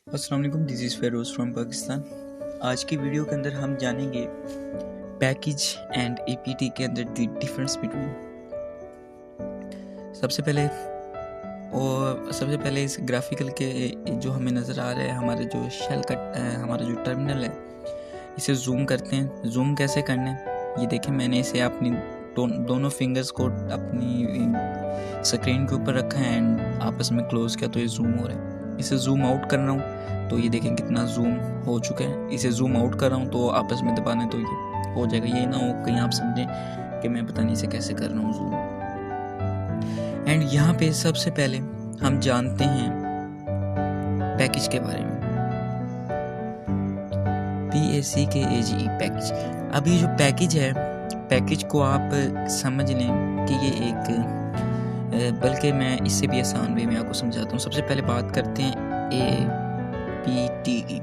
अस्सलाम वालेकुम, this is Feroz from Pakistan. आज की वीडियो के अंदर हम जानेंगे पैकेज एंड एपीटी के अंदर द डिफरेंस बिटवीन। सबसे पहले इस ग्राफिकल के जो हमें नज़र आ रहा है, हमारे जो हमारा जो टर्मिनल है, इसे जूम करते हैं। जूम कैसे करना है ये देखें। मैंने इसे अपनी दोनों फिंगर्स को अपनी स्क्रीन के ऊपर रखा है एंड आपस में क्लोज किया तो ये जूम हो रहा है। इसे जूम आउट कर रहा हूँ तो ये देखें कितना जूम हो चुका है। इसे जूम आउट कर रहा हूँ तो आपस में दबाना तो ये हो जाएगा। ये ना हो कहीं आप समझें कि मैं पता नहीं इसे कैसे कर रहा हूँ जूम। एंड यहाँ पे सबसे पहले हम जानते हैं पैकेज के बारे में, PACKAGE पैकेज। अभी जो पैकेज है, पैकेज को आप समझ लें कि ये एक बल्कि मैं इससे भी आसान वे में आपको समझाता हूँ। सबसे पहले बात करते हैं APTE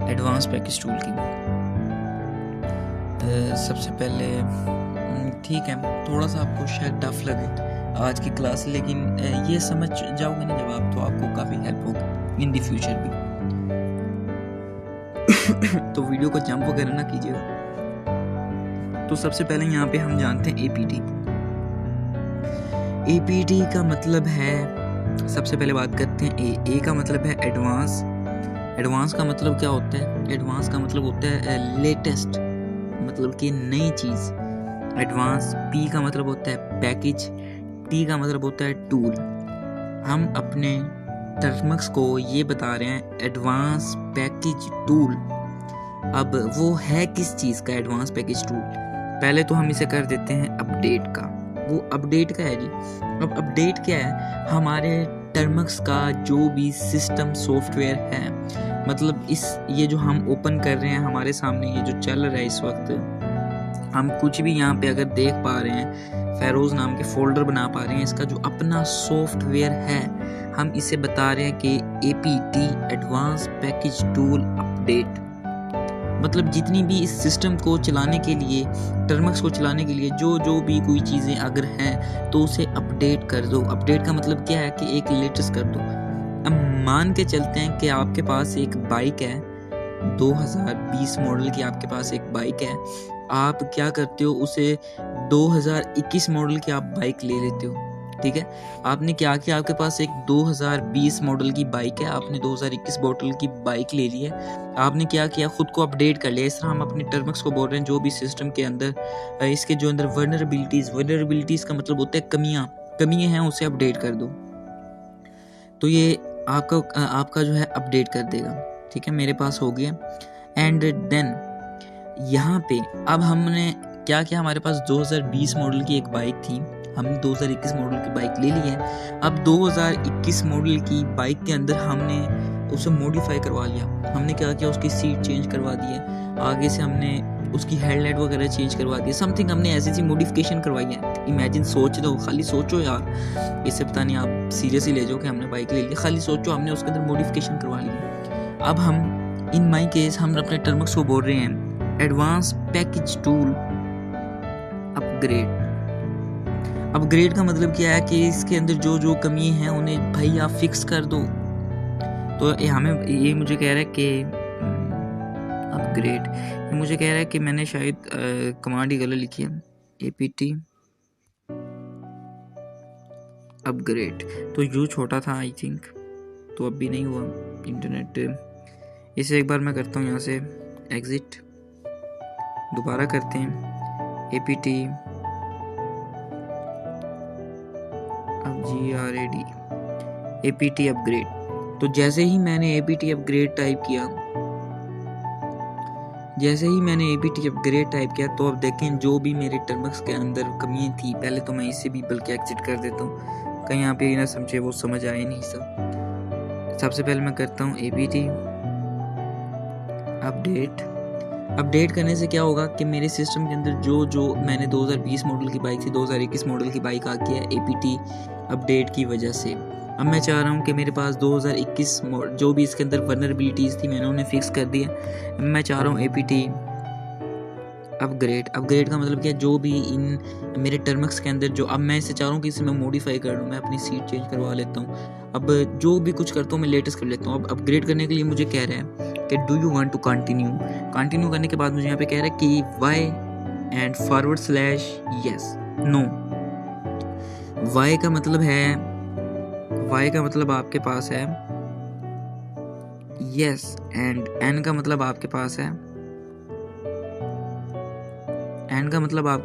एडवांस पैकेज टूल की। सबसे पहले ठीक है, थोड़ा सा आपको शायद टफ लगे आज की क्लास, लेकिन ये समझ जाओगे ना जब आप, तो आपको काफ़ी हेल्प होगी इन द फ्यूचर भी। तो वीडियो को जंप वगैरह ना कीजिएगा। तो सबसे पहले यहाँ पे हम जानते हैं APT का मतलब है, सबसे पहले बात करते हैं ए का मतलब है एडवांस। एडवांस का मतलब क्या होता है? एडवांस का मतलब होता है लेटेस्ट, मतलब कि नई चीज़। एडवांस। P का मतलब होता है पैकेज। T का मतलब होता है टूल। हम अपने टर्म्स को ये बता रहे हैं एडवांस पैकेज टूल। अब वो है किस चीज़ का एडवांस पैकेज टूल? पहले तो हम इसे कर देते हैं अपडेट का। वो अपडेट का है जी। अब अपडेट क्या है? हमारे टर्म्स का जो भी सिस्टम सॉफ्टवेयर है, मतलब ये जो हम ओपन कर रहे हैं हमारे सामने, ये जो चल रहा है इस वक्त, हम कुछ भी यहाँ पे अगर देख पा रहे हैं, फेरोज़ नाम के फोल्डर बना पा रहे हैं, इसका जो अपना सॉफ्टवेयर है, हम इसे बता रहे हैं कि APT advance package tool update. मतलब जितनी भी इस सिस्टम को चलाने के लिए, टर्म्स को चलाने के लिए जो भी कोई चीज़ें अगर हैं तो उसे अपडेट कर दो। अपडेट का मतलब क्या है कि एक लेटेस्ट कर दो। अब मान के चलते हैं कि आपके पास एक बाइक है, 2020 मॉडल की आपके पास एक बाइक है। आप क्या करते हो, उसे 2021 मॉडल की आप बाइक ले लेते हो। ठीक है, आपने क्या किया, आपके पास एक 2020 मॉडल की बाइक है, आपने 2021 मॉडल की बाइक ले ली है। आपने क्या किया, खुद को अपडेट कर लिया। इस तरह हम अपने टर्म्स को बोल रहे हैं, जो भी सिस्टम के अंदर इसके जो अंदर वर्नरेबिलिटीज़ का मतलब होता है कमियां हैं, उसे अपडेट कर दो। तो ये आपका जो है अपडेट कर देगा। ठीक है, मेरे पास हो गया। एंड देन यहाँ पे अब हमने क्या किया, हमारे पास 2020 मॉडल की एक बाइक थी, हमने 2021 मॉडल की बाइक ले ली है। अब 2021 मॉडल की बाइक के अंदर हमने उसे मॉडिफाई करवा लिया। हमने क्या किया, उसकी सीट चेंज करवा दी है, आगे से हमने उसकी हेडलाइट वगैरह चेंज करवा दी, समथिंग हमने ऐसी मॉडिफिकेशन करवाई है। इमेजिन, सोच दो, खाली सोचो यार, इससे पता नहीं आप सीरियसली ले जाओ कि हमने बाइक ले ली। खाली सोचो, हमने उसके अंदर मॉडिफिकेशन करवा ली। अब हम इन माई केस हम अपने टर्म्स को बोल रहे हैं advance package tool upgrade. Upgrade का मतलब क्या है कि इसके अंदर जो कमी है उन्हें भाई आप फिक्स कर दो। तो ये मुझे कह रहा है कि अपग्रेड, ये मुझे कह रहा है कि मैंने शायद कमांड ही गलत लिखी है, APT अपग्रेड। तो यू छोटा था आई थिंक, तो अब भी नहीं हुआ इंटरनेट। इसे एक बार मैं करता हूँ यहाँ से एग्जिट, दोबारा करते हैं APT अब GRAD APT अपग्रेड। तो जैसे ही मैंने APT अपग्रेड टाइप किया, तो अब देखें जो भी मेरे टर्म्स के अंदर कमियां थी, पहले तो मैं इसे भी बल्कि एग्जिट कर देता हूँ, कहीं यहाँ पे ना समझे, वो समझ आए नहीं सब। सबसे पहले मैं करता हूँ APT अपडेट करने से क्या होगा कि मेरे सिस्टम के अंदर जो मैंने 2020 मॉडल की बाइक थी, 2021 मॉडल की बाइक आ गई है APT अपडेट की वजह से। अब मैं चाह रहा हूँ कि मेरे पास 2021 जो भी इसके अंदर वर्नरेबिलिटीज़ थी मैंने उन्हें फिक्स कर दिया। मैं चाह रहा हूँ APT अपग्रेड का मतलब क्या है, जो भी इन मेरे टर्म्स के अंदर जो अब मैं इसे चाह रहा हूँ कि इसे मैं मॉडिफाई कर लूँ, मैं अपनी सीट चेंज करवा लेता हूँ, अब जो भी कुछ करता हूँ मैं लेटेस्ट कर लेता हूँ। अब अपग्रेड करने के लिए मुझे कह रहा है कि do you want to continue करने के बाद मुझे यहाँ पे कह रहा है कि Y and / yes no. Y का मतलब आपके पास है यस एंड एन का मतलब आपके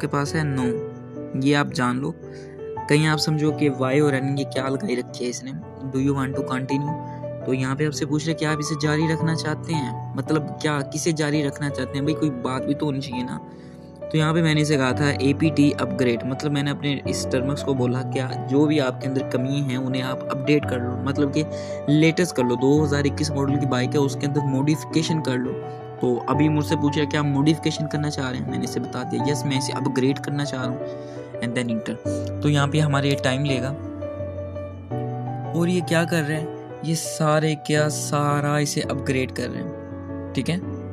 पास है नो। ये आप जान लो, कहीं आप समझो कि वाई और एन ये क्या लगाई रखी है इसने, do you want to continue. तो यहाँ पे आपसे पूछ रहे कि आप इसे जारी रखना चाहते हैं, मतलब क्या किसे जारी रखना चाहते हैं भाई, कोई बात भी तो होनी चाहिए ना। तो यहाँ पे मैंने इसे कहा था APT अपग्रेड, मतलब मैंने अपने इस टर्म्स को बोला क्या जो भी आपके अंदर कमी है उन्हें आप अपडेट कर लो, मतलब कि लेटेस्ट कर लो। 2021 मॉडल की बाइक है, उसके अंदर मॉडिफिकेशन कर लो। तो अभी मुझसे पूछा क्या आप मॉडिफिकेशन करना चाह रहे हैं, मैंने इसे बता दिया यस मैं इसे अपग्रेड करना चाह रहा हूँ एंड देन इंटर। तो यहाँ पे हमारे ये टाइम लेगा और ये क्या कर रहे हैं, ये सारा इसे अपग्रेड कर रहे हैं, ठीक है।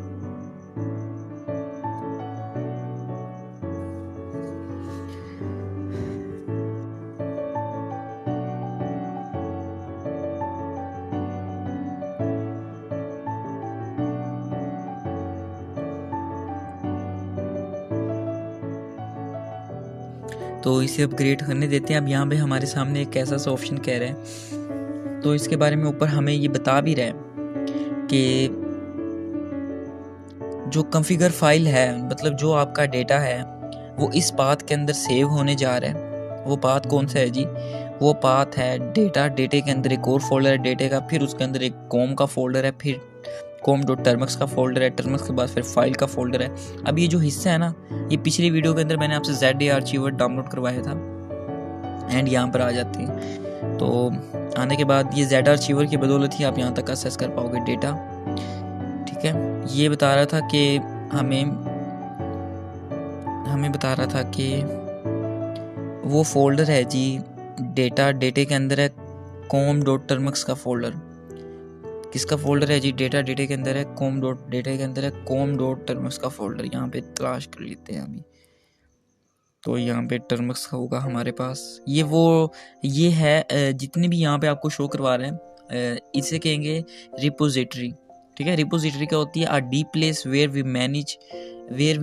तो इसे अपग्रेड करने देते हैं। अब यहाँ पे हमारे सामने एक ऐसा सा ऑप्शन कह रहा है, तो इसके बारे में ऊपर हमें ये बता भी रहा है कि जो कॉन्फ़िगर फाइल है, मतलब जो आपका डेटा है वो इस पाथ के अंदर सेव होने जा रहा है। वो पाथ कौन सा है जी, वो पाथ है डेटे के अंदर एक और फोल्डर है डेटे का, फिर उसके अंदर एक कॉम का फोल्डर है, फिर com.termux का फोल्डर है, टर्मक्स के बाद फिर फाइल का फोल्डर है। अब ये जो हिस्सा है ना, ये पिछली वीडियो के अंदर मैंने आपसे ZA आर्चीवर डाउनलोड करवाया था एंड यहाँ पर आ जाती है। तो आने के बाद ये Z आर्चीवर की बदौलत ही आप यहाँ तक असेस कर पाओगे डेटा, ठीक है। ये बता रहा था कि हमें बता रहा था कि वो फोल्डर है जी डेटे के अंदर है com.termux का फोल्डर। किसका फोल्डर है जी, डेटे के अंदर है com.termux का फोल्डर। यहाँ पे तलाश कर लेते हैं अभी, तो यहाँ पे टर्मक्स का होगा हमारे पास। ये है जितने भी यहाँ पे आपको शो करवा रहे हैं इसे कहेंगे रिपोजिटरी, ठीक है। रिपोजिटरी क्या होती है, a deep place where we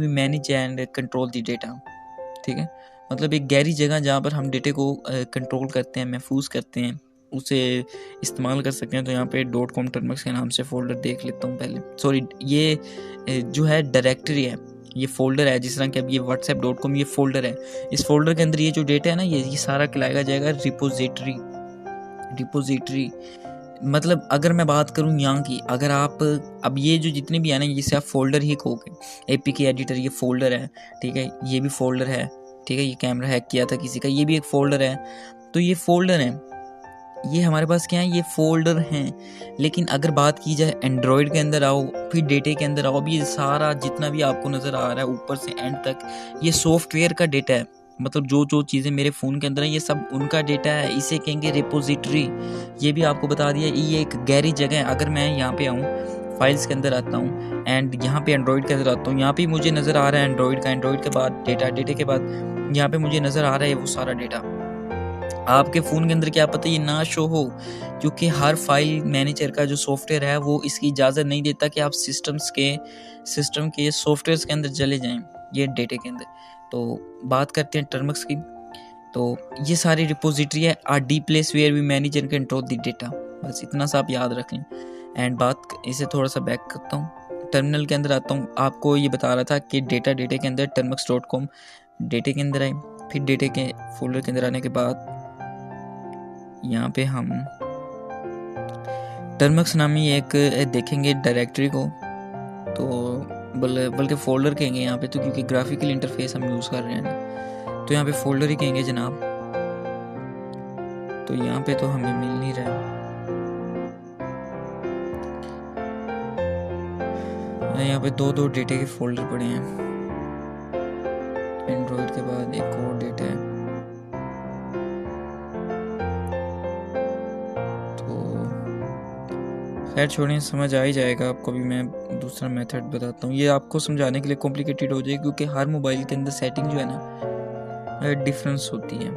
manage and control the data, ठीक है। मतलब एक गहरी जगह जहाँ पर हम डेटे को कंट्रोल करते हैं, महफूज करते हैं, उसे इस्तेमाल कर सकते हैं। तो यहाँ पे .com टर्मक्स के नाम से फोल्डर देख लेता हूँ पहले। सॉरी, ये जो है डायरेक्टरी है, ये फोल्डर है। जिस तरह कि अब ये whatsapp.com ये फोल्डर है, इस फोल्डर के अंदर ये जो डेटा है ना, ये सारा खिलाया जाएगा रिपोजिटरी। मतलब अगर मैं बात करूँ यहाँ की, अगर आप अब ये जो जितने भी है ना, जिसे आप फोल्डर ही कहोगे, APK एडिटर ये फोल्डर है, ठीक है। ये भी फोल्डर है, ठीक है। ये कैमरा हैक किया था किसी का, ये भी एक फोल्डर है। तो ये फोल्डर है, ये हमारे पास क्या है, ये फोल्डर हैं। लेकिन अगर बात की जाए एंड्रॉयड के अंदर आओ, फिर डेटे के अंदर आओ, भी ये सारा जितना भी आपको नज़र आ रहा है ऊपर से एंड तक, ये सॉफ्टवेयर का डेटा है। मतलब जो चीज़ें मेरे फ़ोन के अंदर है, ये सब उनका डेटा है, इसे कहेंगे रिपोजिटरी। ये भी आपको बता दिया, ये एक गहरी जगह है। अगर मैं यहाँ पे आऊँ, फाइल्स के अंदर आता हूँ एंड यहाँ पे एंड्रॉयड के अंदर आता हूँ, यहाँ पे मुझे नज़र आ रहा है एंड्रॉयड के बाद डेटा, डेटे के बाद यहाँ पे मुझे नज़र आ रहा है वो सारा डेटा। आपके फ़ोन के अंदर क्या पता ये ना शो हो, क्योंकि हर फाइल मैनेजर का जो सॉफ्टवेयर है वो इसकी इजाज़त नहीं देता कि आप सिस्टम के सॉफ्टवेयर के अंदर चले जाएं ये डेटे के अंदर। तो बात करते हैं टर्मक्स की। तो ये सारी रिपोजिटरी है, a deep place where we manage and control the data. बस इतना सा आप याद रख लें। एंड बात इसे थोड़ा सा बैक करता हूँ, टर्मिनल के अंदर आता हूँ। आपको ये बता रहा था कि डेटे के अंदर termux.com डेटे के अंदर आए, फिर डेटे के फोल्डर के अंदर आने के बाद यहाँ पे हम टर्मक्स नामी एक देखेंगे डायरेक्टरी को, तो बल्कि फोल्डर कहेंगे यहाँ पे, तो क्योंकि ग्राफिकल इंटरफेस हम यूज़ कर रहे हैं ना, तो यहाँ पे फोल्डर ही कहेंगे जनाब। तो यहाँ पे तो हमें मिल नहीं रहा है, यहाँ पे दो डेटे के फोल्डर पड़े हैं। एंड्रॉयड के बाद एक और डेटा है, खैर छोड़ें, समझ आ ही जाएगा आपको। भी मैं दूसरा मेथड बताता हूँ, ये आपको समझाने के लिए कॉम्प्लिकेटेड हो जाए क्योंकि हर मोबाइल के अंदर सेटिंग जो है ना डिफरेंस होती है।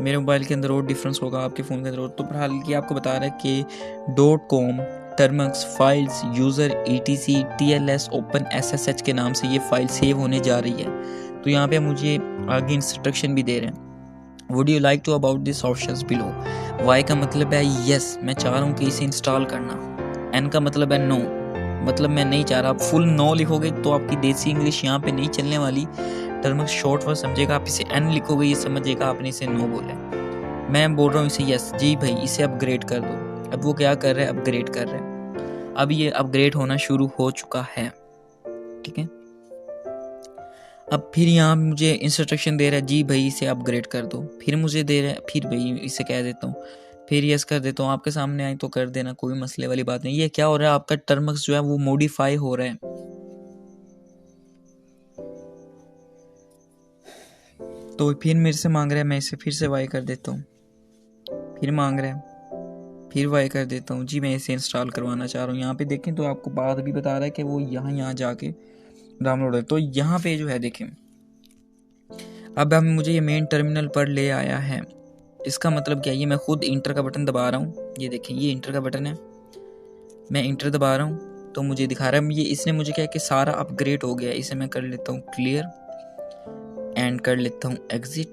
मेरे मोबाइल के अंदर और डिफरेंस होगा, आपके फ़ोन के अंदर और। तो फिलहाल ये आपको बता रहा है कि .com, Termux, files, user, etc, TLS, open SSH के नाम से ये फाइल सेव होने जा रही है। तो यहाँ पे मुझे आगे इंस्ट्रक्शन भी दे रहे हैं। Would you like to about this options below. Y का मतलब है यस, मैं चाह रहा हूँ कि इसे इंस्टॉल करना। एन का मतलब है नो, मतलब मैं नहीं चाह रहा। आप फुल नो लिखोगे तो आपकी देसी इंग्लिश यहाँ पे नहीं चलने वाली। टर्मक्स शॉर्ट वर्ड समझेगा, आप इसे एन लिखोगे ये समझेगा आपने इसे नो बोला। मैं बोल रहा हूँ इसे यस, जी भाई इसे अपग्रेड कर दो। अब वो क्या कर रहा है, अपग्रेड कर रहा है। अब ये अपग्रेड होना शुरू हो चुका है, ठीक है। अब फिर यहाँ मुझे इंस्ट्रक्शन दे रहा है, जी भाई इसे अपग्रेड कर दो। फिर मुझे दे रहा है, फिर भाई इसे कह देता हूँ, फिर यस कर देता हूँ। आपके सामने आई तो कर देना, कोई मसले वाली बात नहीं। ये क्या हो रहा है, आपका टर्मक्स जो है वो मॉडिफाई हो रहा है। तो फिर मेरे से मांग रहा है, मैं इसे फिर से वाई कर देता हूँ। फिर मांग रहा है, फिर वाई कर देता हूँ। जी मैं इसे इंस्टॉल करवाना चाह रहा हूँ। यहाँ पे देखें तो आपको बात भी बता रहा है कि वो यहाँ जाके डाउनलोड है। तो यहाँ पे जो है देखें, अब हम मुझे ये मेन टर्मिनल पर ले आया है। इसका मतलब क्या है, ये मैं खुद इंटर का बटन दबा रहा हूँ। ये देखें, ये इंटर का बटन है, मैं इंटर दबा रहा हूँ तो मुझे दिखा रहा है ये, इसने मुझे क्या है कि सारा अपग्रेड हो गया। इसे मैं कर लेता हूँ क्लियर एंड कर लेता हूँ एग्जिट,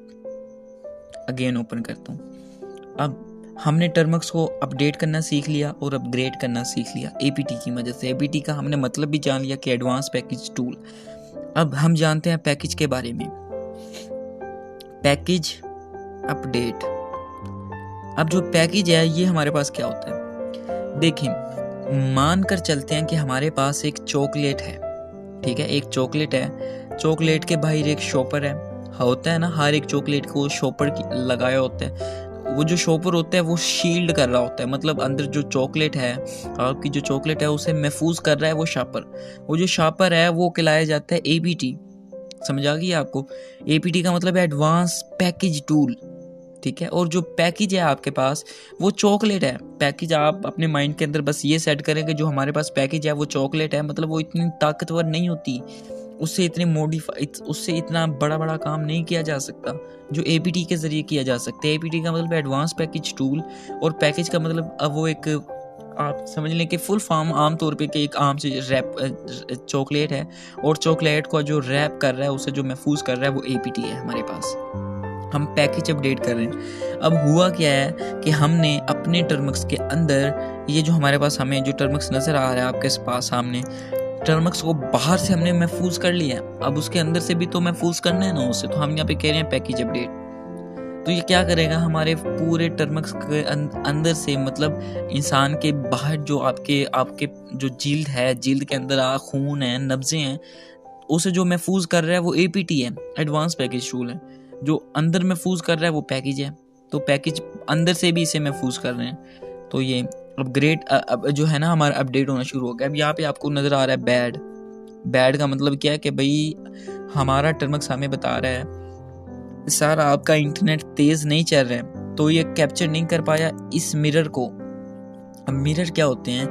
अगेन ओपन करता हूँ। अब हमने टर्मक्स को अपडेट करना सीख लिया और अपग्रेड करना सीख लिया APT की मदद से। APT का हमने मतलब भी जान लिया कि एडवांस पैकेज टूल। अब हम जानते हैं पैकेज के बारे में, पैकेज अपडेट। अब जो पैकेज है ये हमारे पास क्या होता है, देखें मान कर चलते हैं कि हमारे पास एक चॉकलेट है, ठीक है। एक चॉकलेट है, चॉकलेट के बाहर एक शॉपर है, होता है ना, हर एक चॉकलेट को शॉपर लगाया होता है। वो जो शॉपर होता है वो शील्ड कर रहा होता है, मतलब अंदर जो चॉकलेट है, आपकी जो चॉकलेट है उसे महफूज कर रहा है वो शापर। वो जो शापर है वो कहलाया जाता है APT। समझ आ गई आपको। APT का मतलब है एडवांस पैकेज टूल, ठीक है। और जो पैकेज है आपके पास वो चॉकलेट है। पैकेज आप अपने माइंड के अंदर बस ये सेट करें कि जो हमारे पास पैकेज है वो चॉकलेट है, मतलब वो इतनी ताकतवर नहीं होती, उससे इतने मॉडिफाई, उससे इतना बड़ा बड़ा काम नहीं किया जा सकता जो APT के जरिए किया जा सकता है। APT का मतलब एडवांस पैकेज टूल, और पैकेज का मतलब अब वो एक, आप समझ लें कि फुल फॉर्म आमतौर पे कि एक आम से रैप चॉकलेट है, और चॉकलेट को जो रैप कर रहा है, उसे जो महफूज कर रहा है वो APT है हमारे पास। हम पैकेज अपडेट कर रहे हैं। अब हुआ क्या है कि हमने अपने टर्मक्स के अंदर ये जो हमारे पास हमें जो टर्मक्स नज़र आ रहा है आपके पास सामने, टर्मक्स को बाहर से हमने महफूज कर लिया है। अब उसके अंदर से भी तो महफूज करना है ना उसे, तो हम यहाँ पे कह रहे हैं पैकेज अपडेट। तो ये क्या करेगा, हमारे पूरे टर्मक्स के अंदर से, मतलब इंसान के बाहर जो आपके जो जिल्द है, जिल्द के अंदर खून है, नब्ज़ें हैं, उसे जो महफूज कर रहा है वो APT है, एडवांस पैकेज टूल है। जो अंदर महफूज कर रहा है वो पैकेज है, तो पैकेज अंदर से भी इसे महफूज कर रहे हैं। तो ये अपग्रेड जो है ना हमारा अपडेट होना शुरू हो गया। अब यहाँ पे आपको नज़र आ रहा है बैड। बैड का मतलब क्या है कि भाई हमारा टर्मक्स हमें बता रहा है सर आपका इंटरनेट तेज़ नहीं चल रहा है, तो ये कैप्चर नहीं कर पाया इस मिरर को। अब मिरर क्या होते हैं,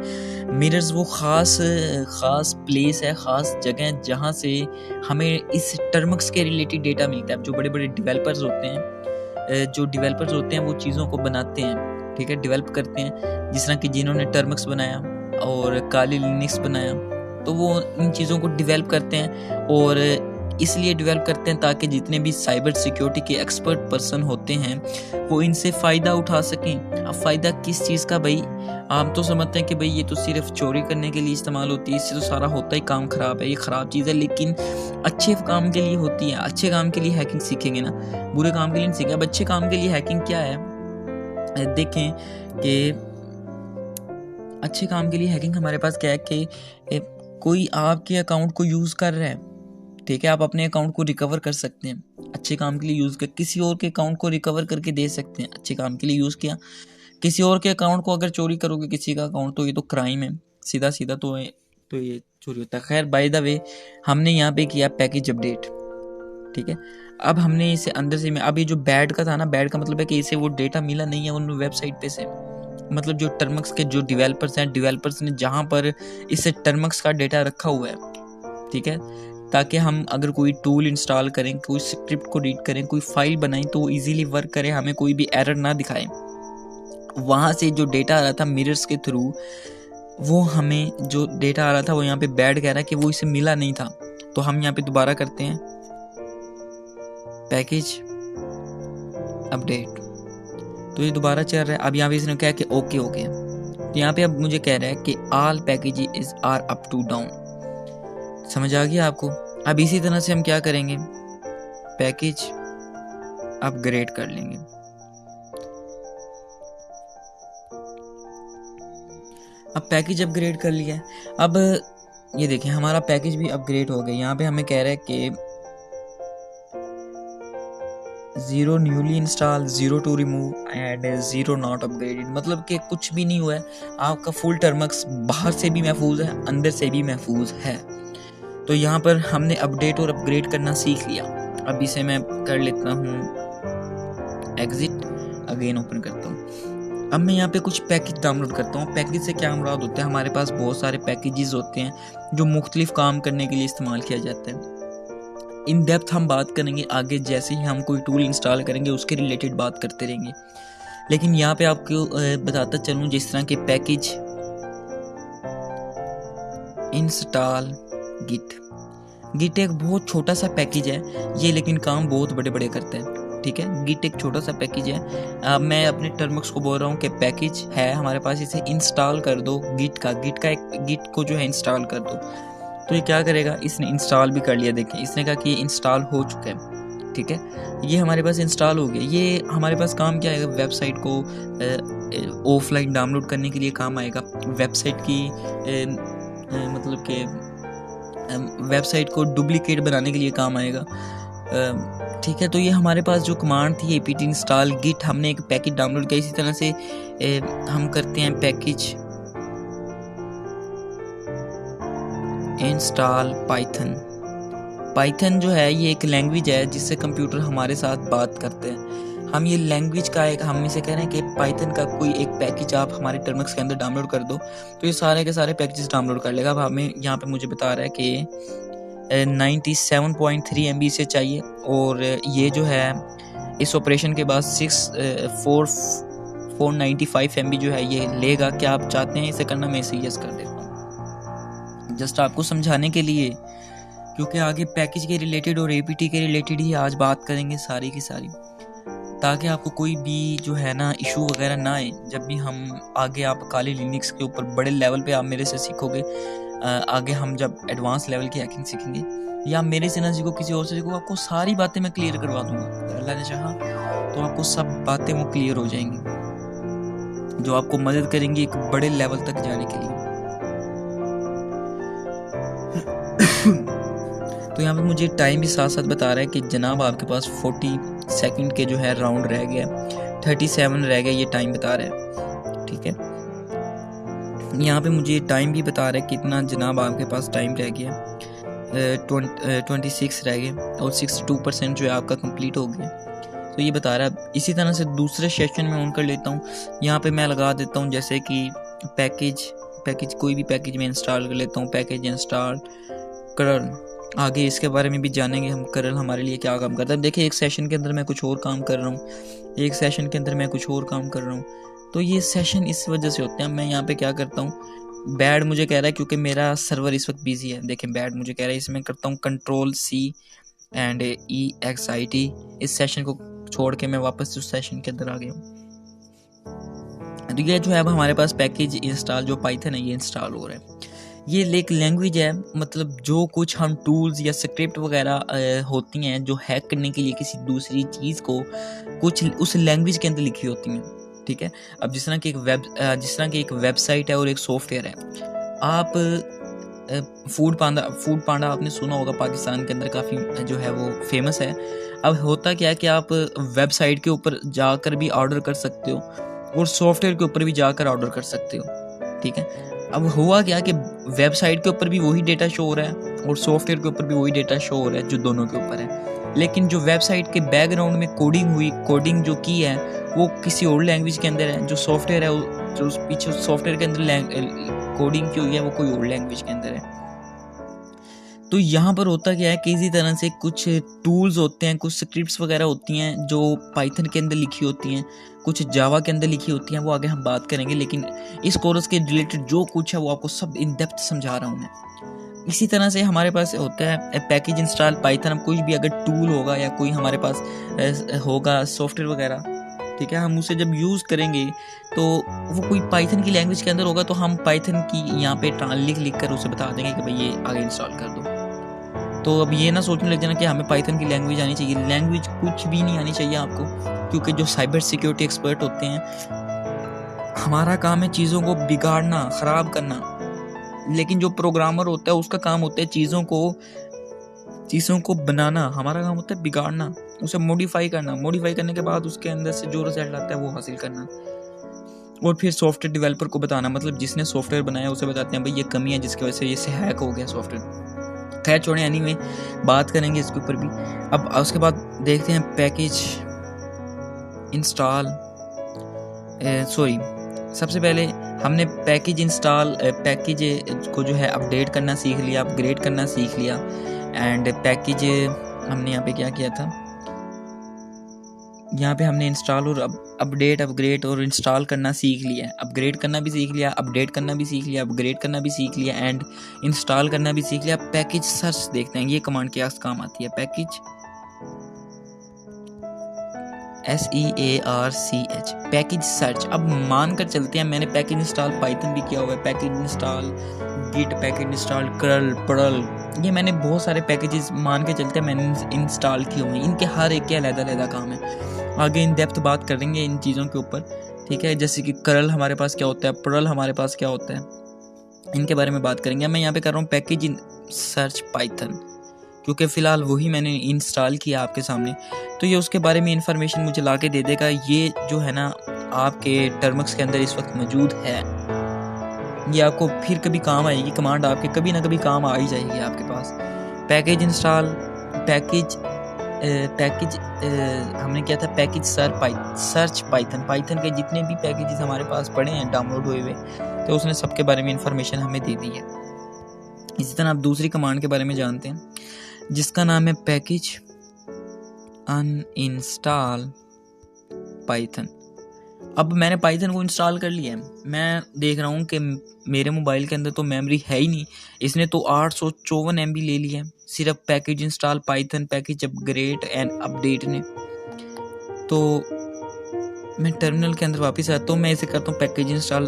मिरर्स वो ख़ास प्लेस है, ख़ास जगह जहाँ से हमें इस टर्मक्स के रिलेटेड डेटा मिलता है। जो बड़े बड़े डेवलपर्स होते हैं वो चीज़ों को बनाते हैं, ठीक है, डेवलप करते हैं। जिस तरह कि जिन्होंने टर्मक्स बनाया और काली लिनक्स बनाया, तो वो इन चीज़ों को डेवलप करते हैं, और इसलिए डेवलप करते हैं ताकि जितने भी साइबर सिक्योरिटी के एक्सपर्ट पर्सन होते हैं वो इनसे फ़ायदा उठा सकें। अब फ़ायदा किस चीज़ का भाई, आप तो समझते हैं कि भाई ये तो सिर्फ चोरी करने के लिए इस्तेमाल होती है, इससे तो सारा होता ही काम ख़राब है, ये ख़राब चीज़ है, लेकिन अच्छे काम के लिए होती है। अच्छे काम के लिए हैकिंग सीखेंगे ना, बुरे काम के लिए नहीं सीखेंगे। अब अच्छे काम के लिए हैकिंग क्या है, देखें कि अच्छे काम के लिए हैकिंग हमारे पास क्या है कि कोई आपके अकाउंट को यूज़ कर रहा है, ठीक है, आप अपने अकाउंट को रिकवर कर सकते हैं। अच्छे काम के लिए यूज़ कर, किसी और के अकाउंट को रिकवर करके दे सकते हैं। अच्छे काम के लिए यूज़ किया। किसी और के अकाउंट को अगर चोरी करोगे किसी का अकाउंट, तो ये तो क्राइम है, सीधा सीधा तो ये चोरी होता है। खैर बाय द वे हमने यहाँ पे किया पैकेज अपडेट, ठीक है। अब हमने इसे अंदर से अब ये जो बैड का था ना, बैड का मतलब है कि इसे वो डेटा मिला नहीं है उन वेबसाइट पे से, मतलब जो टर्मक्स के जो डेवलपर्स ने जहाँ पर इस टर्मक्स का डेटा रखा हुआ है, ठीक है, ताकि हम अगर कोई टूल इंस्टॉल करें, कोई स्क्रिप्ट को रीड करें, कोई फाइल बनाएं तो वो ईजिली वर्क करे, हमें कोई भी एरर ना दिखाए। वहाँ से जो डेटा आ रहा था मिरर्स के थ्रू, वो हमें जो डेटा आ रहा था वो यहाँ पे बैड कह रहा है कि वो इसे मिला नहीं था। तो हम यहाँ पे दोबारा करते हैं पैकेज अपडेट, तो ये दोबारा चल रहा है। अब यहाँ पे इसने कहा कि ओके ओके, तो यहाँ पे अब मुझे कह रहा है कि all package are up to down. समझ आ गया आपको? अब इसी तरह से हम क्या करेंगे, पैकेज अपग्रेड कर लेंगे। अब पैकेज अपग्रेड कर लिया। अब ये देखें हमारा पैकेज भी अपग्रेड हो गया। यहाँ पे हमें कह रहा है कि 0 newly install, 0 to remove and 0 not upgraded, मतलब कि कुछ भी नहीं हुआ है। आपका फुल टर्मक्स बाहर से भी महफूज है, अंदर से भी महफूज है। तो यहाँ पर हमने अपडेट और अपग्रेड करना सीख लिया। अब इसे मैं कर लेता हूँ एग्जिट, अगेन ओपन करता हूँ। अब मैं यहाँ पे कुछ पैकेज डाउनलोड करता हूँ। पैकेज से क्या मुराद होता है, हमारे पास बहुत सारे पैकेजेस होते हैं जो मुख्तलिफ काम करने के लिए इस्तेमाल किया जाता है। इन डेप्थ हम बात करेंगे आगे, जैसे ही हम कोई टूल इंस्टॉल करेंगे उसके रिलेटेड बात करते रहेंगे। लेकिन यहाँ पे आपको बताता चलूँ, जिस तरह के पैकेज इंस्टॉल गिट एक बहुत छोटा सा पैकेज है ये, लेकिन काम बहुत बड़े बड़े करता है। ठीक है, गिट एक छोटा सा पैकेज है। अब मैं अपने टर्मक्स को बोल रहा हूँ कि पैकेज है हमारे पास, इसे इंस्टॉल कर दो, गिट को जो है इंस्टॉल कर दो। तो ये क्या करेगा, इसने इंस्टॉल भी कर लिया। देखें इसने कहा कि ये इंस्टॉल हो चुका है। ठीक है, ये हमारे पास इंस्टॉल हो गया। ये हमारे पास काम क्या आएगा, वेबसाइट को ऑफलाइन डाउनलोड करने के लिए काम आएगा। वेबसाइट की मतलब कि वेबसाइट को डुप्लीकेट बनाने के लिए काम आएगा। ठीक है, तो ये हमारे पास जो कमांड थी apt इंस्टॉल गिट, हमने एक पैकेज डाउनलोड किया। इसी तरह से हम करते हैं पैकेज इंस्टॉल पाइथन जो है ये एक लैंग्वेज है जिससे कंप्यूटर हमारे साथ बात करते हैं। हम ये लैंग्वेज का एक, हम इसे कह रहे हैं कि पाइथन का कोई एक पैकेज आप हमारे टर्मक्स के अंदर डाउनलोड कर दो तो ये सारे के सारे पैकेजेस डाउनलोड कर लेगा। अब हमें यहाँ पे मुझे बता रहा है कि 97.3 MB से चाहिए, और ये जो है इस ऑपरेशन के बाद 495 MB जो है ये लेगा। क्या आप चाहते हैं इसे करना? मैं इसे यस कर देता हूँ, जस्ट आपको समझाने के लिए, क्योंकि आगे पैकेज के रिलेटेड और APT के रिलेटेड ही आज बात करेंगे सारी की सारी, ताकि आपको कोई भी जो है ना इशू वगैरह ना आए। जब भी हम आगे आप काली लिनक्स के ऊपर बड़े लेवल पे आप मेरे से सीखोगे, आगे हम जब एडवांस लेवल की हैकिंग सीखेंगे, या मेरे से ना सीखो किसी और से सीखो, आपको सारी बातें मैं क्लियर करवा दूंगा। अल्लाह ने चाहा तो आपको सब बातें वो क्लियर हो जाएंगी, जो आपको मदद करेंगी एक बड़े लेवल तक जाने के लिए। तो यहाँ पे मुझे टाइम भी साथ साथ बता रहा है कि जनाब आपके पास 40 सेकंड के जो है राउंड रह गया, 37 रह गया, ये टाइम बता रहा है। ठीक है, यहाँ पे मुझे टाइम भी बता रहा है कितना जनाब आपके पास टाइम रह गया, 26 रह गए, और 62% जो है आपका कंप्लीट हो गया। तो ये बता रहा है। इसी तरह से दूसरे सेशन में ऑन कर लेता हूँ। यहाँ पे मैं लगा देता हूँ जैसे कि पैकेज कोई भी पैकेज में इंस्टॉल कर लेता हूँ, पैकेज इंस्टॉल कर्ल। आगे इसके बारे में भी जानेंगे हम, कर्ल हमारे लिए क्या काम करता है। देखिए एक सेशन के अंदर मैं कुछ और काम कर रहा हूँ, एक सेशन के अंदर मैं कुछ और काम कर रहा हूँ, तो ये सेशन इस वजह से होते हैं। मैं यहाँ पे क्या करता हूँ, बैड मुझे कह रहा है क्योंकि मेरा सर्वर इस वक्त बिजी है। देखें बैड मुझे कह रहा है, इसमें करता हूँ Ctrl+C एंड EXIT। इस सेशन को छोड़ के मैं वापस उस सेशन के अंदर आ गया हूँ। तो ये जो है अब हमारे पास पैकेज इंस्टॉल जो पाइथन है ये इंस्टॉल हो रहा है। ये एक लैंग्वेज है, मतलब जो कुछ हम टूल्स या स्क्रिप्ट वगैरह होती हैं जो हैक करने के लिए किसी दूसरी चीज़ को, कुछ उस लैंग्वेज के अंदर लिखी होती हैं। ठीक है, अब जिस तरह की एक वेबसाइट है और एक सॉफ्टवेयर है। आप फूड पांडा आपने सुना होगा, पाकिस्तान के अंदर काफ़ी जो है वो फेमस है। अब होता क्या है कि आप वेबसाइट के ऊपर जाकर भी ऑर्डर कर सकते हो और सॉफ्टवेयर के ऊपर भी जाकर ऑर्डर कर सकते हो। ठीक है, अब हुआ क्या कि वेबसाइट के ऊपर भी वही डेटा शो हो रहा है और सॉफ्टवेयर के ऊपर भी वही डेटा शो हो रहा है जो दोनों के ऊपर है, लेकिन जो वेबसाइट के बैकग्राउंड में कोडिंग जो की है वो किसी और लैंग्वेज के अंदर है, जो सॉफ्टवेयर है जो पीछे सॉफ्टवेयर के अंदर कोडिंग की हुई है वो कोई और लैंग्वेज के अंदर है। तो यहाँ पर होता क्या है कि इसी तरह से कुछ टूल्स होते हैं, कुछ स्क्रिप्ट्स वगैरह होती हैं जो पाइथन के अंदर लिखी होती हैं, कुछ जावा के अंदर लिखी होती हैं, वो आगे हम बात करेंगे। लेकिन इस कोर्स के रिलेटेड जो कुछ है वो आपको सब इन डेप्थ समझा रहा हूँ मैं। इसी तरह से हमारे पास होता है पैकेज इंस्टॉल पाइथन। अब कोई भी अगर टूल होगा या कोई हमारे पास होगा सॉफ्टवेयर वगैरह, ठीक है, हम उसे जब यूज़ करेंगे तो वो कोई पाइथन की लैंग्वेज के अंदर होगा, तो हम पाइथन की यहाँ पे लिख कर उसे बता देंगे कि भाई ये आगे इंस्टॉल कर दो। तो अब ये ना सोचने लग जाना कि हमें पाइथन की लैंग्वेज आनी चाहिए। लैंग्वेज कुछ भी नहीं आनी चाहिए आपको, क्योंकि जो साइबर सिक्योरिटी एक्सपर्ट होते हैं, हमारा काम है चीज़ों को बिगाड़ना, ख़राब करना। लेकिन जो प्रोग्रामर होता है उसका काम होता है चीज़ों को बनाना। हमारा काम होता है बिगाड़ना, उसे मॉडिफाई करना। मॉडिफाई करने के बाद उसके अंदर से जो रिजल्ट आता है वो हासिल करना, और फिर सॉफ्टवेयर डेवलपर को बताना। मतलब जिसने सॉफ्टवेयर बनाया उसे बताते हैं भाई ये कमी है जिसकी वजह से ये हैक हो गया सॉफ्टवेयर। खैर छोड़ें, एनीवे बात करेंगे इसके ऊपर भी। अब उसके बाद देखते हैं पैकेज इंस्टॉल। सबसे पहले हमने पैकेज को जो है अपडेट करना सीख लिया, अपग्रेड करना सीख लिया। एंड पैकेज हमने यहाँ पे क्या किया था, यहाँ पे हमने इंस्टॉल और अपडेट, अपग्रेड और इंस्टॉल करना सीख लिया। अपग्रेड करना भी सीख लिया, अपडेट करना भी सीख लिया, अपग्रेड करना भी सीख लिया एंड इंस्टॉल करना भी सीख लिया। पैकेज सर्च देखते हैं, ये कमांड क्या काम आती है। Package SEARCH, package search. अब मान कर चलते हैं मैंने पैकेज इंस्टॉल पाइथन भी किया हुआ है, package install git, package install curl, ये मैंने बहुत सारे पैकेजेस मान के चलते हैं मैंने इंस्टॉल किए हुए हैं। इनके हर एक के अलग-अलग काम है। आगे इन डेप्थ बात करेंगे इन चीज़ों के ऊपर, ठीक है। जैसे कि कर्ल हमारे पास क्या होता है, पर्ल हमारे पास क्या होता है, इनके बारे में बात करेंगे। मैं यहाँ पे कर रहा हूँ पैकेज सर्च पाइथन, क्योंकि फ़िलहाल वही मैंने इंस्टॉल किया आपके सामने। तो ये उसके बारे में इंफॉर्मेशन मुझे ला के दे देगा। ये जो है ना आपके टर्मक्स के अंदर इस वक्त मौजूद है, ये आपको फिर कभी काम आएगी। कमांड आपके कभी ना कभी काम आ ही जाएगी आपके पास। पैकेज इंस्टॉल, हमने किया था पैकेज सर्च पाइथन के जितने भी पैकेजेस हमारे पास पड़े हैं डाउनलोड हुए तो उसने सबके बारे में इंफॉर्मेशन हमें दे दी है। इसी तरह आप दूसरी कमांड के बारे में जानते हैं जिसका नाम है पैकेज अनइंस्टॉल पाइथन। अब मैंने पाइथन को इंस्टॉल कर लिया है। मैं देख रहा हूँ कि मेरे मोबाइल के अंदर तो मेमोरी है ही नहीं, इसने तो 854 MB ले लिया है सिर्फ package install Python, package upgrade and update ने। तो मैं टर्मिनल के अंदर वापस आता हूँ, मैं इसे करता हूँ पैकेज इंस्टॉल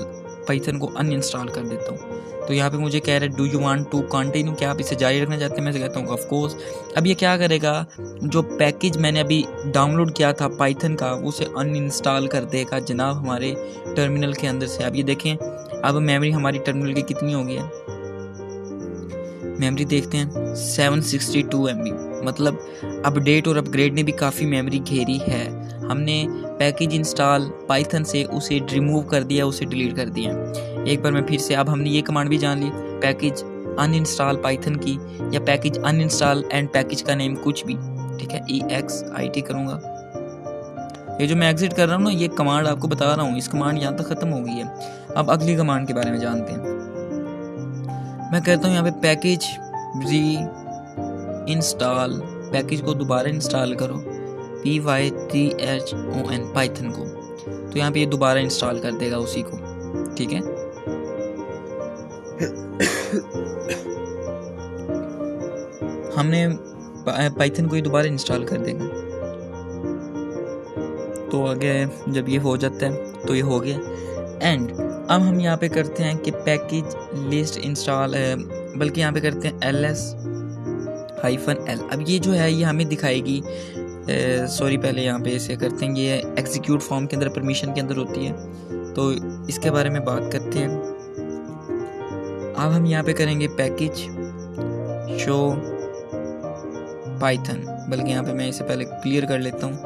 पाइथन को अनइंस्टॉल कर देता हूँ। तो यहाँ पे मुझे कह रहा है do you want to continue, क्या आप इसे जारी रखना चाहते हैं। मैं कहता हूँ ऑफ कोर्स। अब ये क्या करेगा, जो पैकेज मैंने अभी डाउनलोड किया था पाइथन का उसे अनइंस्टॉल कर देगा जनाब हमारे टर्मिनल के अंदर से। अब ये देखें, अब मेमोरी हमारी टर्मिनल की कितनी हो गई है, मेमोरी देखते हैं 762 MB। मतलब अपडेट और अपग्रेड ने भी काफ़ी मेमोरी घेरी है। हमने पैकेज इंस्टॉल पाइथन से उसे रिमूव कर दिया, उसे डिलीट कर दिया। एक बार मैं फिर से, अब हमने ये कमांड भी जान ली पैकेज अनइंस्टॉल पाइथन की, या पैकेज अनइंस्टॉल एंड पैकेज का नेम कुछ भी, ठीक है, EXIT करूँगा। ये जो मैं एग्जिट कर रहा हूँ ना, ये कमांड आपको बता रहा हूँ, इस कमांड यहाँ तक ख़त्म हो गई है। अब अगली कमांड के बारे में जानते हैं। मैं कहता हूँ यहाँ पे पैकेज री इंस्टॉल, पैकेज को दोबारा इंस्टॉल करो, PYTHON पाइथन को। तो यहाँ पे ये दोबारा इंस्टॉल कर देगा उसी को, ठीक है। हमने पाइथन को ही दोबारा इंस्टॉल कर देगा। तो आगे जब ये हो जाता है तो ये हो गया। एंड अब हम यहाँ पे करते हैं कि पैकेज लिस्ट इंस्टॉल, बल्कि यहाँ पे करते हैं ls-l। अब ये जो है ये हमें दिखाएगी, पहले यहाँ पे इसे करते हैं, ये एग्जीक्यूट फॉर्म के अंदर परमिशन के अंदर होती है, तो इसके बारे में बात करते हैं। अब हम यहाँ पे करेंगे पैकेज शो पाइथन, बल्कि यहाँ पे मैं इसे पहले क्लियर कर लेता हूँ।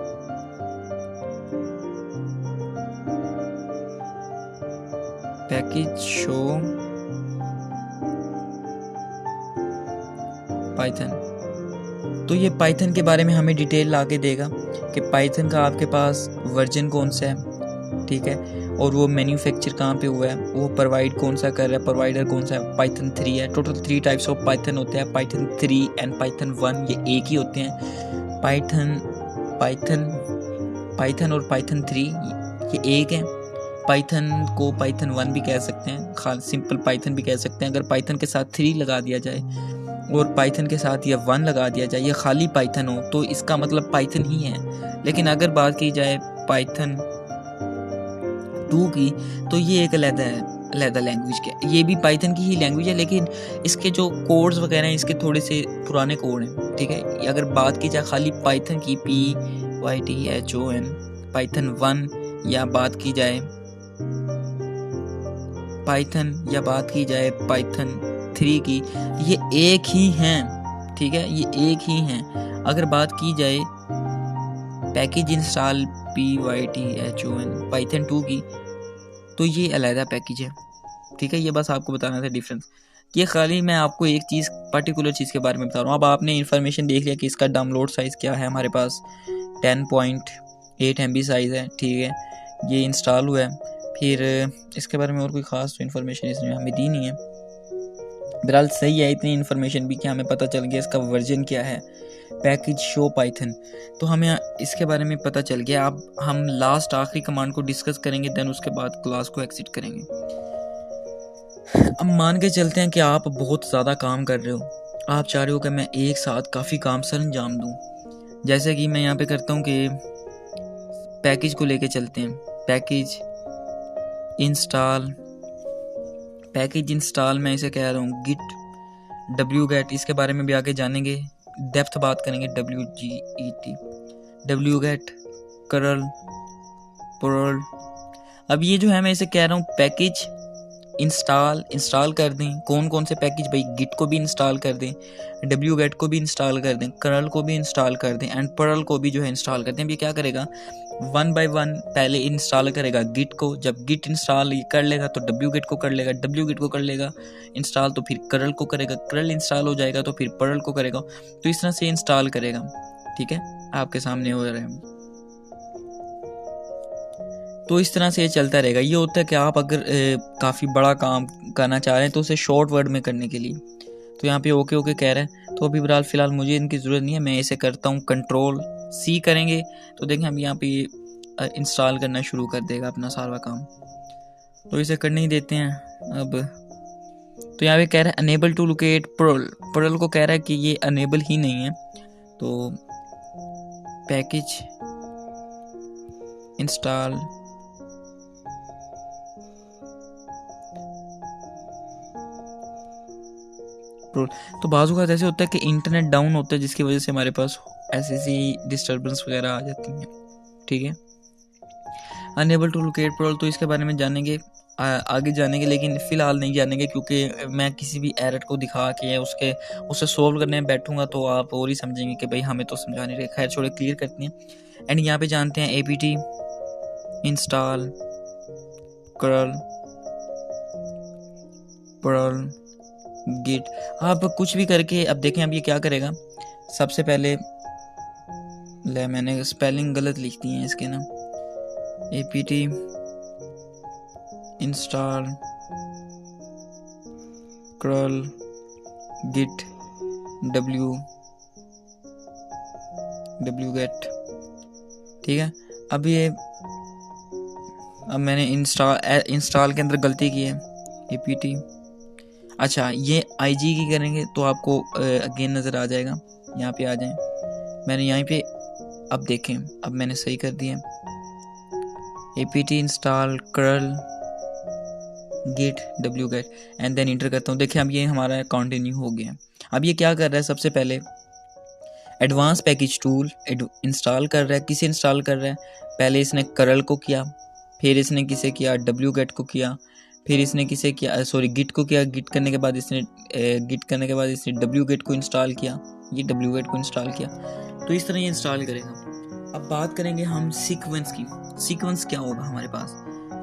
पैकेज शो पाइथन, तो ये पाइथन के बारे में हमें डिटेल ला के देगा कि पाइथन का आपके पास वर्जन कौन सा है, ठीक है, और वो मैन्युफैक्चर कहाँ पे हुआ है, वो प्रोवाइड कौन सा कर रहा है, प्रोवाइडर कौन सा है, पाइथन 3 है। टोटल 3 टाइप्स ऑफ पाइथन होते हैं, पाइथन 3 एंड पाइथन 1, ये एक ही होते हैं। पाइथन और पाइथन 3 ये एक है। पाइथन को पाइथन 1 भी कह सकते हैं, खाली सिंपल पाइथन भी कह सकते हैं। अगर पाइथन के साथ 3 लगा दिया जाए और पाइथन के साथ ये 1 लगा दिया जाए, ये खाली पाइथन हो, तो इसका मतलब पाइथन ही है। लेकिन अगर बात की जाए पाइथन 2 की, तो ये एक अलग लैंग्वेज के, ये भी पाइथन की ही लैंग्वेज है, लेकिन इसके जो कोड्स वगैरह हैं इसके थोड़े से पुराने कोड हैं, ठीक है। अगर बात की जाए खाली पाइथन की, PYTHON पाइथन 1, या बात की जाए पाइथन 3 की, ये एक ही हैं, ठीक है, ये एक ही हैं। अगर बात की जाए पैकेज इंस्टॉल PYTHON पाइथन 2 की, तो ये अलग पैकेज है, ठीक है। ये बस आपको बताना था डिफरेंस। ये खाली मैं आपको एक चीज़, पर्टिकुलर चीज़ के बारे में बता रहा हूँ। अब आपने इन्फॉर्मेशन देख लिया कि इसका डाउनलोड साइज़ क्या है, हमारे पास 10.8 MB साइज़ है, ठीक है। ये इंस्टॉल हुआ है। फिर इसके बारे में और कोई ख़ास तो इन्फॉर्मेशन इसने हमें दी नहीं है। बहरहाल सही है इतनी इन्फॉर्मेशन भी कि हमें पता चल गया इसका वर्जन क्या है, पैकेज शो पाइथन, तो हमें इसके बारे में पता चल गया। अब हम लास्ट आखिरी कमांड को डिस्कस करेंगे, देन उसके बाद क्लास को एग्जिट करेंगे। अब मान के चलते हैं कि आप बहुत ज़्यादा काम कर रहे हो, आप चाह रहे हो कि मैं एक साथ काफ़ी काम सर अंजाम दूँ। जैसे कि मैं यहाँ पे करता हूँ कि पैकेज को लेके चलते हैं। पैकेज इंस्टॉल मैं इसे कह रहा हूँ गिट wget, इसके बारे में भी आगे जानेंगे, डेप्थ बात करेंगे। wget curl। अब ये जो है मैं इसे कह रहा हूँ पैकेज इंस्टॉल कर दें। कौन कौन से पैकेज भाई, गिट को भी इंस्टॉल कर दें, wget को भी इंस्टॉल कर दें, curl को भी इंस्टॉल कर दें, एंड पर्ल को भी जो है इंस्टॉल कर दें। अब ये क्या करेगा, 1 by 1 पहले इंस्टॉल करेगा गिट को। जब गिट इंस्टॉल कर लेगा तो wget को कर लेगा, wget को कर लेगा इंस्टॉल तो फिर curl को करेगा, curl इंस्टॉल हो जाएगा तो फिर पर्ल को करेगा। तो इस तरह से इंस्टॉल करेगा, ठीक है, आपके सामने हो रहा है। तो इस तरह से ये चलता रहेगा। ये होता है कि आप अगर काफ़ी बड़ा काम करना चाह रहे हैं तो उसे शॉर्ट वर्ड में करने के लिए, तो यहाँ पे ओके कह रहा है। तो अभी फ़िलहाल मुझे इनकी ज़रूरत नहीं है, मैं इसे करता हूँ Ctrl+C करेंगे तो देखें हम यहाँ पे इंस्टॉल करना शुरू कर देगा अपना सारा काम। तो इसे करने ही देते हैं। अब तो यहाँ पे कह रहा है अनेबल टू लोकेट पर्ल को कह रहा है कि ये अनेबल ही नहीं है। तो पैकेज इंस्टॉल तो बाजू का जैसे होता है कि इंटरनेट डाउन होता है, जिसकी वजह से हमारे पास ऐसी डिस्टर्बेंस वगैरह आ जाती हैं, ठीक है। अनेबल टू लोकेट पर्ल, तो इसके बारे में जानेंगे, आगे जानेंगे, लेकिन फ़िलहाल नहीं जानेंगे क्योंकि मैं किसी भी एरर को दिखा के उसे सोल्व करने में बैठूंगा तो आप और ही समझेंगे कि भाई हमें तो समझा नहीं रहे। खैर छोड़े, क्लियर करते हैं। एंड यहाँ पे जानते हैं apt इंस्टॉल पर्ल गिट। आप कुछ भी करके अब देखें अब ये क्या करेगा। सबसे पहले मैंने स्पेलिंग गलत लिख दी है इसके ना, apt install curl git wget, ठीक है। अब मैंने इंस्टॉल के अंदर गलती की है, apt। अच्छा, ये IG की करेंगे तो आपको अगेन नज़र आ जाएगा। यहाँ पे आ जाएं, मैंने यहाँ पे अब देखें, अब मैंने सही कर दिया, apt install curl git wget and then enter करता हूँ। देखिए अब ये हमारा कंटिन्यू हो गया। अब ये क्या कर रहा है, सबसे पहले एडवांस पैकेज टूल इंस्टॉल कर रहा है। किसे इंस्टॉल कर रहा है, पहले इसने curl को किया, फिर इसने किसे किया, wget को किया, फिर इसने किसे किया, गिट को किया। गिट करने के बाद इसने wget को इंस्टॉल किया, ये wget को इंस्टॉल किया। तो इस तरह ये इंस्टॉल करेगा। अब बात करेंगे हम सीक्वेंस की। सीक्वेंस क्या होगा हमारे पास,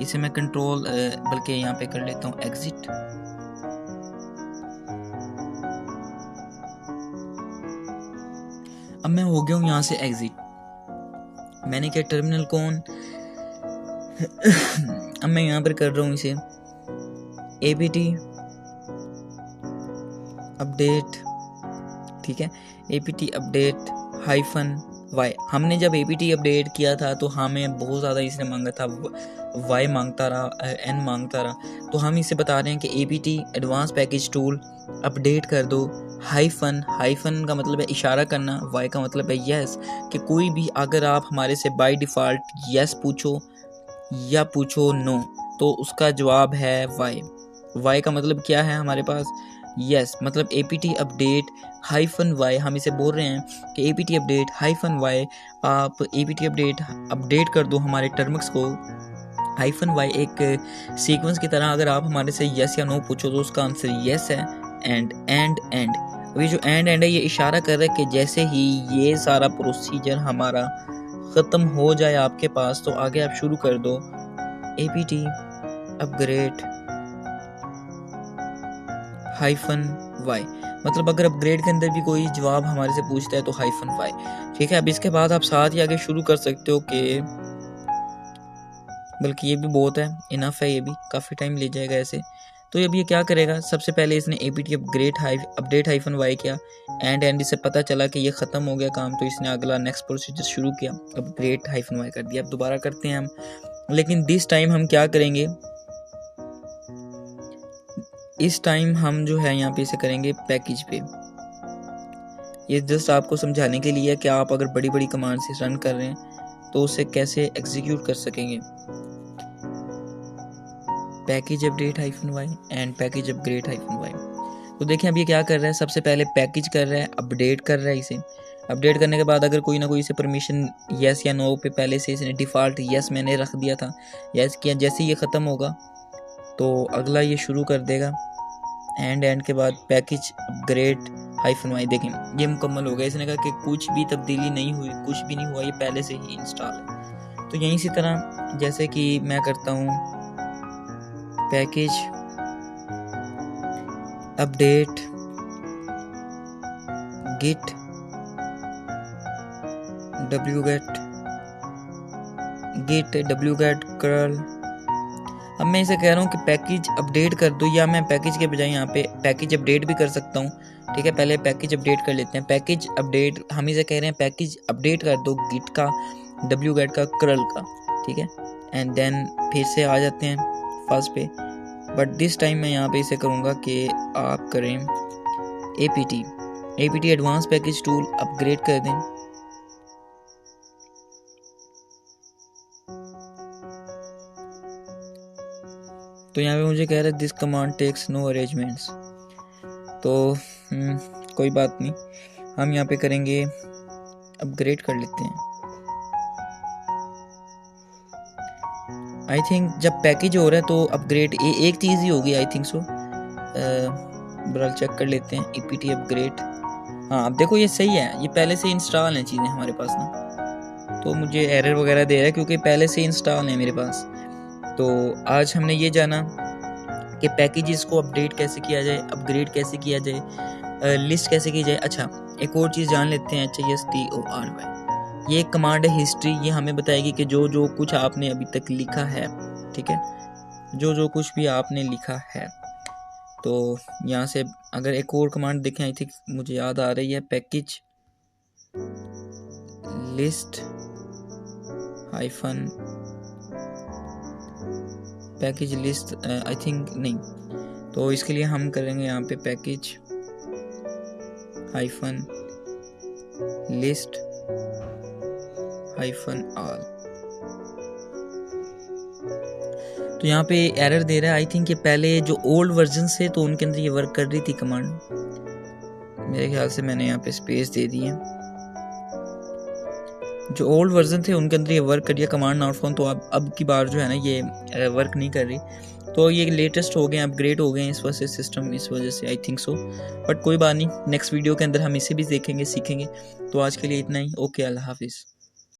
इसे मैं कंट्रोल बल्कि यहाँ पे कर लेता हूँ एग्जिट। अब मैं हो गया हूँ यहाँ से एग्जिट। मैंने क्या टर्मिनल अब मैं यहाँ पर कर रहा हूँ इसे apt अपडेट, ठीक है, apt अपडेट -y। हमने जब apt अपडेट किया था तो हमें बहुत ज़्यादा इसने मांगा था, y मांगता रहा, n मांगता रहा। तो हम इसे बता रहे हैं कि apt advance package tool update कर दो हाइफन का मतलब है इशारा करना, y का मतलब है यस, कि कोई भी अगर आप हमारे से बाय डिफ़ॉल्ट यस पूछो या पूछो नो तो उसका जवाब है y का मतलब क्या है हमारे पास, यस। मतलब apt अपडेट -y, हम इसे बोल रहे हैं कि apt अपडेट -y, आप apt अपडेट कर दो हमारे टर्म्स को -y एक सीक्वेंस की तरह। अगर आप हमारे से यस या नो पूछो तो उसका आंसर यस है। एंड अभी जो एंड है ये इशारा कर रहा है कि जैसे ही ये सारा प्रोसीजर हमारा ख़त्म हो जाए आपके पास तो आगे आप शुरू कर दो apt अपग्रेड -y। मतलब अगर अपग्रेड के अंदर भी कोई जवाब हमारे से पूछता है तो -y, ठीक है। अब इसके बाद आप साथ ही आगे शुरू कर सकते हो कि, बल्कि ये भी बहुत है, इनफ है, ये भी काफ़ी टाइम ले जाएगा ऐसे। तो अब ये क्या करेगा, सबसे पहले इसने apt अपडेट -y किया, एंड इससे पता चला कि ये ख़त्म हो गया काम, तो इसने अगला नेक्स्ट प्रोसीजर शुरू किया, अपग्रेड -y कर दिया। अब दोबारा करते हैं हम, लेकिन दिस टाइम हम क्या करेंगे, इस टाइम हम जो है यहाँ पे इसे करेंगे पैकेज पे। ये जस्ट आपको समझाने के लिए है कि आप अगर बड़ी बड़ी कमांड से रन कर रहे हैं तो उसे कैसे एग्जीक्यूट कर सकेंगे। Package update -y and package upgrade -y। तो देखें अब ये क्या कर रहा है, सबसे पहले पैकेज कर रहा है, अपडेट कर रहा है। इसे अपडेट करने के बाद अगर कोई ना कोई इसे परमिशन यस या नो पे पहले से इसने डिफ़ॉल्ट यस मैंने रख दिया था, यस किया, जैसे ये ख़त्म होगा तो अगला ये शुरू कर देगा। एंड के बाद पैकेज अपग्रेड -y, देखें ये मुकम्मल हो गया। इसने कहा कि कुछ भी तब्दीली नहीं हुई, कुछ भी नहीं हुआ, ये पहले से ही इंस्टॉल है। तो यहीं इसी तरह जैसे कि मैं करता हूँ package update git wget curl। अब मैं इसे कह रहा हूँ कि पैकेज अपडेट कर दो, या मैं पैकेज के बजाय यहाँ पे पैकेज अपडेट भी कर सकता हूँ, ठीक है। पहले पैकेज अपडेट कर लेते हैं। पैकेज अपडेट हम इसे कह रहे हैं पैकेज अपडेट कर दो गिट का, wget का, curl का, ठीक है। एंड देन फिर से आ जाते हैं फर्स्ट पे, बट दिस टाइम मैं यहाँ पे इसे करूँगा कि आप करें apt advance package tool upgrade कर दें। तो यहाँ पे मुझे कह रहा है this command takes no arrangements, तो कोई बात नहीं, हम यहाँ पे करेंगे अपग्रेड कर लेते हैं। आई थिंक जब पैकेज हो रहा है तो अपग्रेड एक चीज़ ही होगी, आई थिंक सो। बरल चेक कर लेते हैं apt अपग्रेड। हाँ अब देखो ये सही है, ये पहले से इंस्टॉल हैं चीज़ें हमारे पास ना, तो मुझे एरर वगैरह दे रहा है क्योंकि पहले से इंस्टॉल है मेरे पास। तो आज हमने ये जाना कि पैकेजेस को अपडेट कैसे किया जाए, अपग्रेड कैसे किया जाए, लिस्ट कैसे की जाए। अच्छा एक और चीज़ जान लेते हैं, HISTORY, ये एक कमांड है हिस्ट्री। ये हमें बताएगी कि जो जो कुछ आपने अभी तक लिखा है, ठीक है, जो जो कुछ भी आपने लिखा है। तो यहाँ से अगर एक और कमांड देखें, आई थिंक मुझे याद आ रही है, package list package list, I think नहीं, तो इसके लिए हम करेंगे यहाँ पे पैकेज लिस्ट -all। तो यहाँ पे एरर दे रहा है, आई थिंक ये पहले जो ओल्ड वर्जन से तो उनके अंदर ये वर्क कर रही थी कमांड, मेरे ख्याल से मैंने यहाँ पे स्पेस दे दी है। जो ओल्ड वर्जन थे उनके अंदर ये वर्क कर दिया कमांड नॉट फाउंड, तो अब की बार जो है ना ये वर्क नहीं कर रही। तो ये लेटेस्ट हो गए, अपग्रेड हो गए इस वजह से सिस्टम, इस वजह से आई थिंक सो, बट कोई बात नहीं, नेक्स्ट वीडियो के अंदर हम इसे भी देखेंगे, सीखेंगे। तो आज के लिए इतना ही, ओके, अल्लाह हाफिज़।